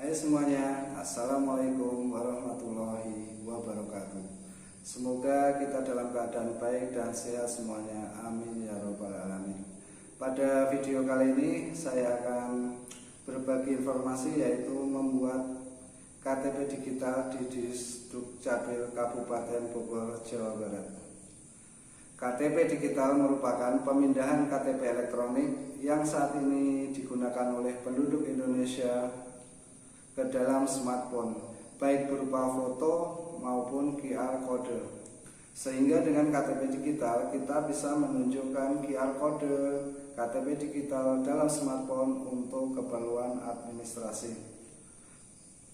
Hai semuanya, Assalamualaikum warahmatullahi wabarakatuh. Semoga kita dalam keadaan baik dan sehat semuanya, amin ya robbal alamin. Pada video kali ini saya akan berbagi informasi, yaitu membuat KTP digital di Disdukcapil Kabupaten Bogor, Jawa Barat. KTP digital merupakan pemindahan KTP elektronik yang saat ini digunakan oleh penduduk Indonesia ke dalam smartphone, baik berupa foto maupun QR kode. Sehingga dengan KTP digital kita bisa menunjukkan QR kode KTP digital dalam smartphone untuk keperluan administrasi.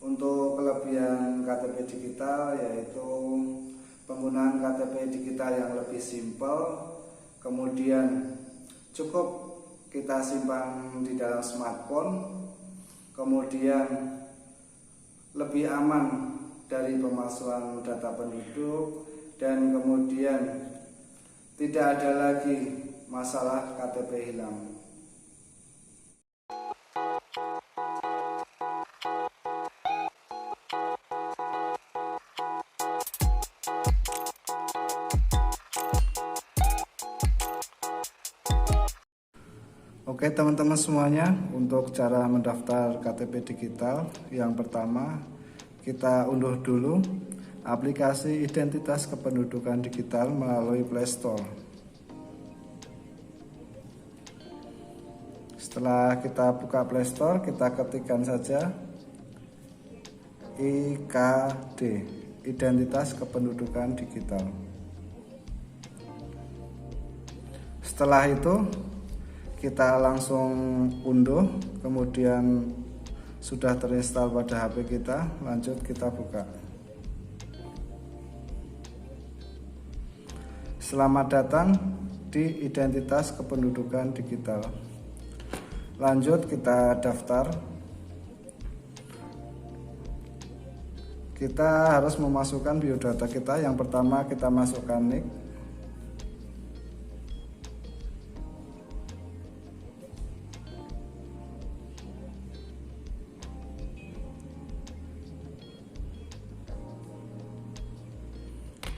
Untuk kelebihan KTP digital yaitu penggunaan KTP digital yang lebih simpel, kemudian cukup kita simpan di dalam smartphone, kemudian lebih aman dari pemalsuan data penduduk, dan kemudian tidak ada lagi masalah KTP hilang. Oke teman-teman semuanya, untuk cara mendaftar KTP digital, yang pertama kita unduh dulu aplikasi identitas kependudukan digital melalui Play Store. Setelah kita buka Play Store, kita ketikkan saja IKD, Identitas Kependudukan Digital. Setelah itu kita langsung unduh, kemudian sudah terinstall pada HP kita, lanjut kita buka. Selamat datang di Identitas Kependudukan Digital. Lanjut kita daftar. Kita harus memasukkan biodata kita. Yang pertama kita masukkan NIK.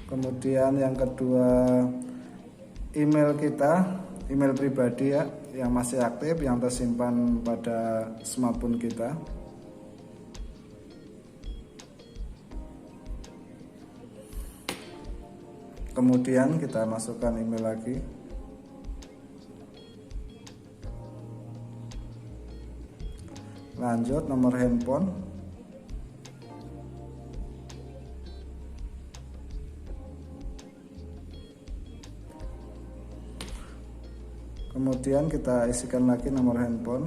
Kemudian yang kedua, email kita, email pribadi ya, yang masih aktif, yang tersimpan pada smartphone kita. Kemudian kita masukkan email lagi. Lanjut nomor handphone. Kemudian kita isikan lagi nomor handphone.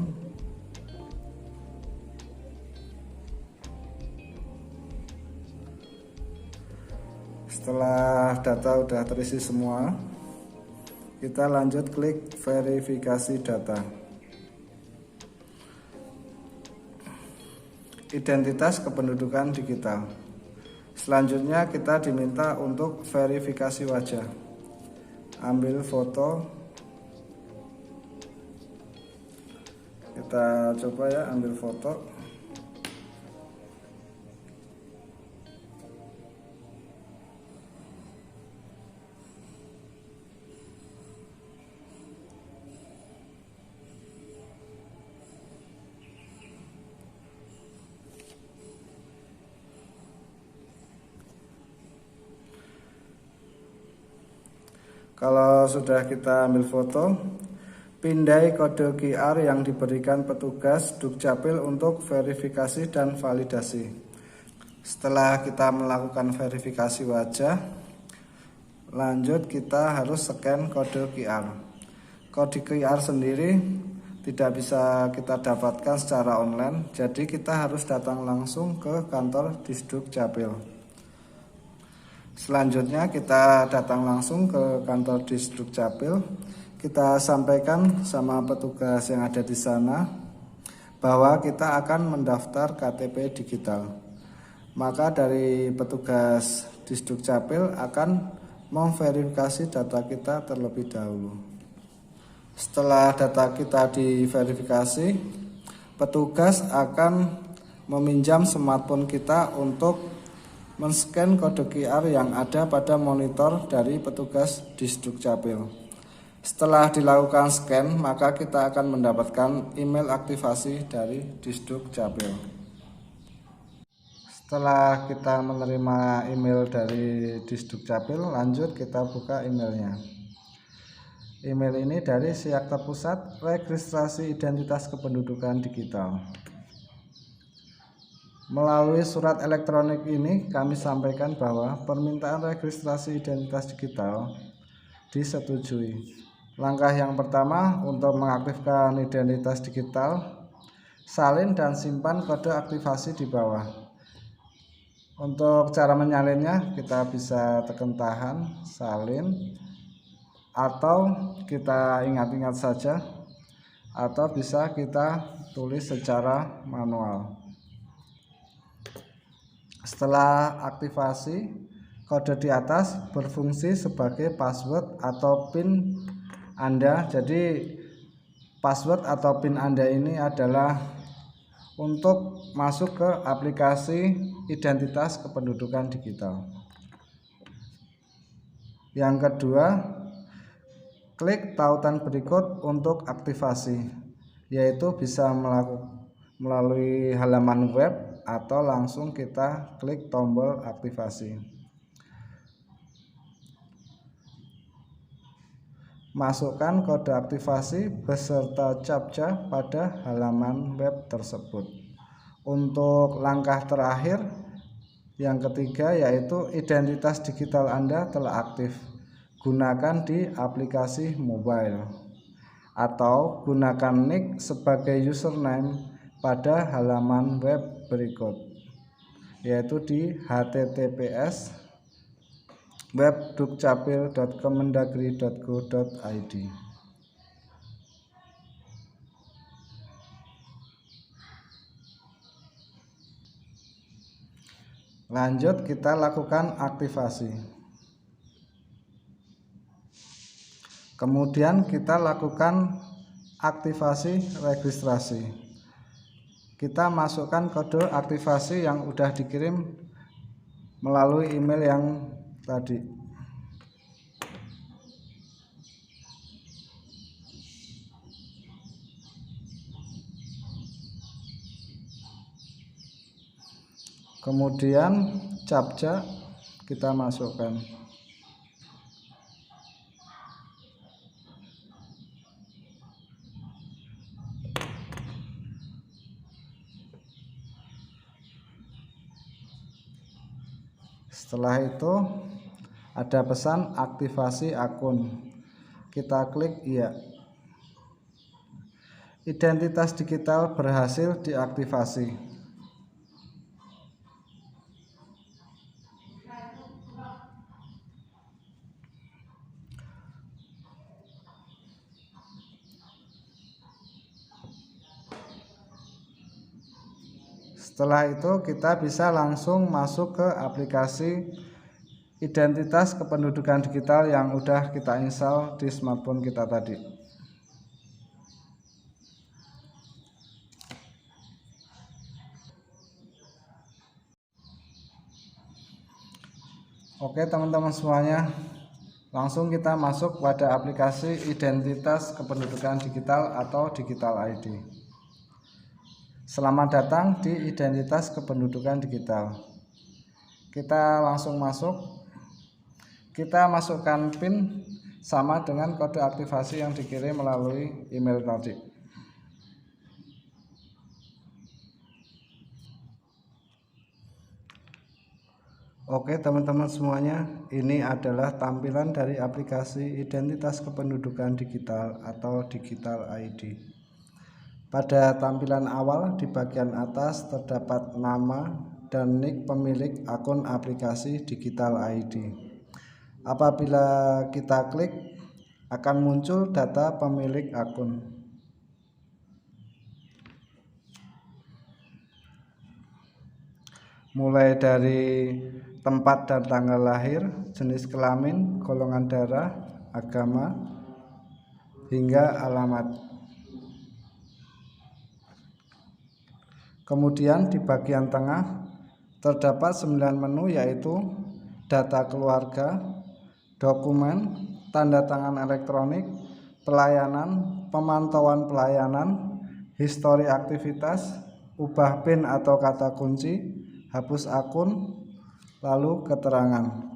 Setelah data sudah terisi semua, kita lanjut klik verifikasi data. Identitas kependudukan digital. Selanjutnya kita diminta untuk verifikasi wajah. Ambil foto. Kita coba ya, ambil foto. Kalau sudah kita ambil foto, pindai kode QR yang diberikan petugas Dukcapil untuk verifikasi dan validasi. Setelah kita melakukan verifikasi wajah, lanjut kita harus scan kode QR. Kode QR sendiri tidak bisa kita dapatkan secara online, jadi kita harus datang langsung ke kantor Disdukcapil. Selanjutnya kita datang langsung ke kantor Disdukcapil. Kita sampaikan sama petugas yang ada di sana bahwa kita akan mendaftar KTP digital. Maka dari petugas Disdukcapil akan memverifikasi data kita terlebih dahulu. Setelah data kita diverifikasi, petugas akan meminjam smartphone kita untuk men-scan kode QR yang ada pada monitor dari petugas Disdukcapil. Setelah dilakukan scan, maka kita akan mendapatkan email aktivasi dari Disdukcapil. Setelah kita menerima email dari Disdukcapil, lanjut kita buka emailnya. Email ini dari Siakta Pusat Registrasi Identitas Kependudukan Digital. Melalui surat elektronik ini kami sampaikan bahwa permintaan registrasi identitas digital disetujui. Langkah yang pertama untuk mengaktifkan identitas digital, salin dan simpan kode aktivasi di bawah. Untuk cara menyalinnya kita bisa tekan tahan, salin, atau kita ingat-ingat saja, atau bisa kita tulis secara manual. Setelah aktivasi, kode di atas berfungsi sebagai password atau PIN Anda. Jadi password atau PIN Anda ini adalah untuk masuk ke aplikasi identitas kependudukan digital. Yang kedua, klik tautan berikut untuk aktivasi, yaitu bisa melalui halaman web atau langsung kita klik tombol aktivasi. Masukkan kode aktivasi beserta captcha pada halaman web tersebut. Untuk langkah terakhir, yang ketiga, yaitu identitas digital Anda telah aktif. Gunakan di aplikasi mobile atau gunakan nick sebagai username pada halaman web berikut, yaitu di https://web.dukcapil.kemendagri.go.id. Lanjut kita lakukan aktivasi. Kemudian kita lakukan aktivasi registrasi. Kita masukkan kode aktivasi yang sudah dikirim melalui email yang tadi. Kemudian captcha kita masukkan. Setelah itu ada pesan aktivasi akun. Kita klik iya. Identitas digital berhasil diaktifasi. Setelah itu kita bisa langsung masuk ke aplikasi identitas kependudukan digital yang udah kita install di smartphone kita tadi. Oke teman-teman semuanya, langsung kita masuk pada aplikasi identitas kependudukan digital atau Digital ID. Selamat datang di identitas kependudukan digital. Kita langsung masuk. Kita masukkan PIN sama dengan kode aktivasi yang dikirim melalui email tadi. Oke teman-teman semuanya, ini adalah tampilan dari aplikasi identitas kependudukan digital atau Digital ID. Pada tampilan awal di bagian atas terdapat nama dan nick pemilik akun aplikasi Digital ID. Apabila kita klik, akan muncul data pemilik akun. Mulai dari tempat dan tanggal lahir, jenis kelamin, golongan darah, agama, hingga alamat. Kemudian di bagian tengah terdapat 9 menu, yaitu data keluarga, dokumen, tanda tangan elektronik, pelayanan, pemantauan pelayanan, histori aktivitas, ubah PIN atau kata kunci, hapus akun, lalu keterangan.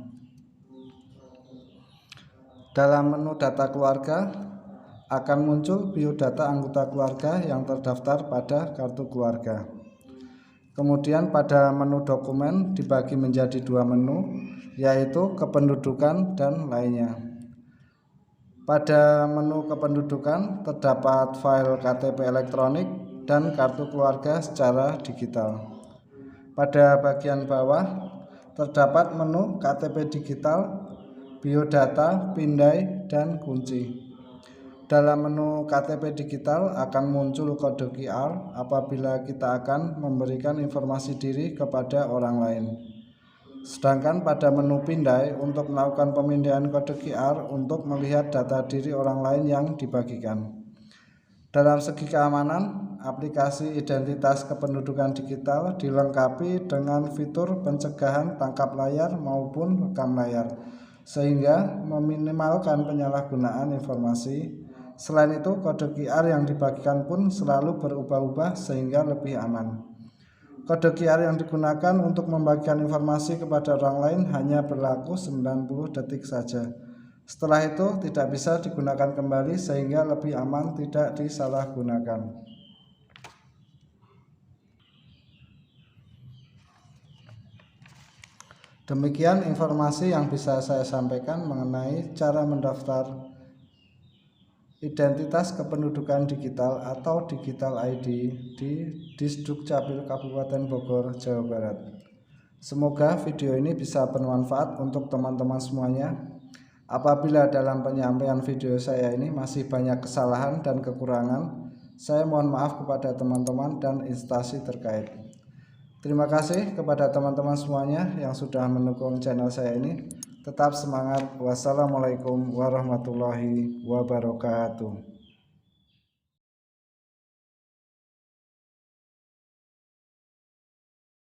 Dalam menu data keluarga akan muncul biodata anggota keluarga yang terdaftar pada kartu keluarga. Kemudian pada menu dokumen dibagi menjadi 2 menu, yaitu kependudukan dan lainnya. Pada menu kependudukan terdapat file KTP elektronik dan kartu keluarga secara digital. Pada bagian bawah terdapat menu KTP digital, biodata, pindai, dan kunci. Dalam menu KTP digital akan muncul kode QR apabila kita akan memberikan informasi diri kepada orang lain. Sedangkan pada menu pindai untuk melakukan pemindahan kode QR untuk melihat data diri orang lain yang dibagikan. Dalam segi keamanan, aplikasi identitas kependudukan digital dilengkapi dengan fitur pencegahan tangkap layar maupun rekam layar, sehingga meminimalkan penyalahgunaan informasi. Selain itu, kode QR yang dibagikan pun selalu berubah-ubah sehingga lebih aman. Kode QR yang digunakan untuk membagikan informasi kepada orang lain hanya berlaku 90 detik saja. Setelah itu tidak bisa digunakan kembali sehingga lebih aman tidak disalahgunakan. Demikian informasi yang bisa saya sampaikan mengenai cara mendaftar identitas kependudukan digital atau Digital ID di Disdukcapil Kabupaten Bogor, Jawa Barat. Semoga video ini bisa bermanfaat untuk teman-teman semuanya. Apabila dalam penyampaian video saya ini masih banyak kesalahan dan kekurangan, saya mohon maaf kepada teman-teman dan instansi terkait. Terima kasih kepada teman-teman semuanya yang sudah mendukung channel saya ini. Tetap semangat. Wassalamualaikum warahmatullahi wabarakatuh.